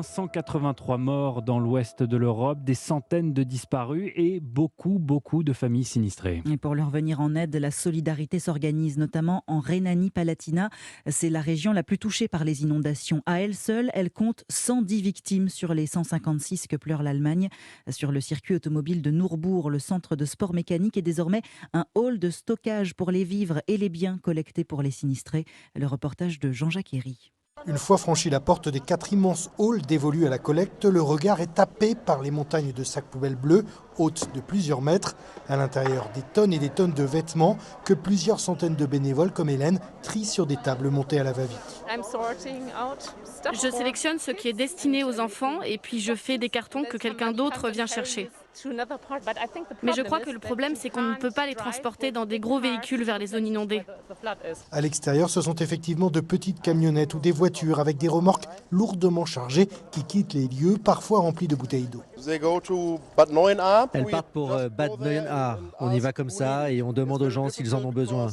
moins 183 morts dans l'ouest de l'Europe, des centaines de disparus et beaucoup de familles sinistrées. Et pour leur venir en aide, la solidarité s'organise notamment en Rhénanie-Palatinat. C'est la région la plus touchée par les inondations. À elle seule, elle compte 110 victimes sur les 156 que pleure l'Allemagne. Sur le circuit automobile de Nourbourg, le centre de sport mécanique est désormais un hall de stockage pour les vivres et les biens collectés pour les sinistrés. Le reportage de Jean-Jacques Herry. Une fois franchi la porte des 4 immenses halls dévolus à la collecte, le regard est tapé par les montagnes de sacs poubelles bleus, hautes de plusieurs mètres. À l'intérieur, des tonnes et des tonnes de vêtements que plusieurs centaines de bénévoles comme Hélène trient sur des tables montées à la va-vite. Je sélectionne ce qui est destiné aux enfants et puis je fais des cartons que quelqu'un d'autre vient chercher. Mais je crois que le problème, c'est qu'on ne peut pas les transporter dans des gros véhicules vers les zones inondées. À l'extérieur, ce sont effectivement de petites camionnettes ou des voitures avec des remorques lourdement chargées qui quittent les lieux, parfois remplis de bouteilles d'eau. Elles partent pour Bad Neuenahr. On y va comme ça et on demande aux gens s'ils en ont besoin.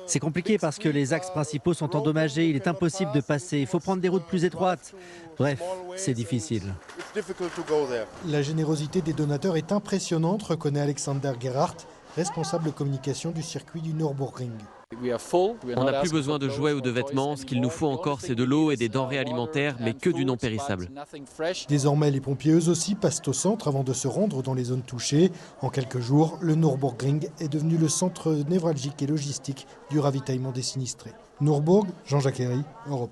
C'est compliqué parce que les axes principaux sont endommagés, il est impossible de passer, il faut prendre des routes plus étroites. Bref, c'est difficile. La générosité des donateurs est impressionnante, reconnaît Alexander Gerhardt, responsable communication du circuit du Nürburgring. On n'a plus besoin de jouets ou de vêtements, ce qu'il nous faut encore c'est de l'eau et des denrées alimentaires, mais que du non périssable. Désormais, les pompiers eux aussi passent au centre avant de se rendre dans les zones touchées. En quelques jours, le Nürburgring est devenu le centre névralgique et logistique du ravitaillement des sinistrés. Nourbourg, Jean-Jacques Herry, Europe.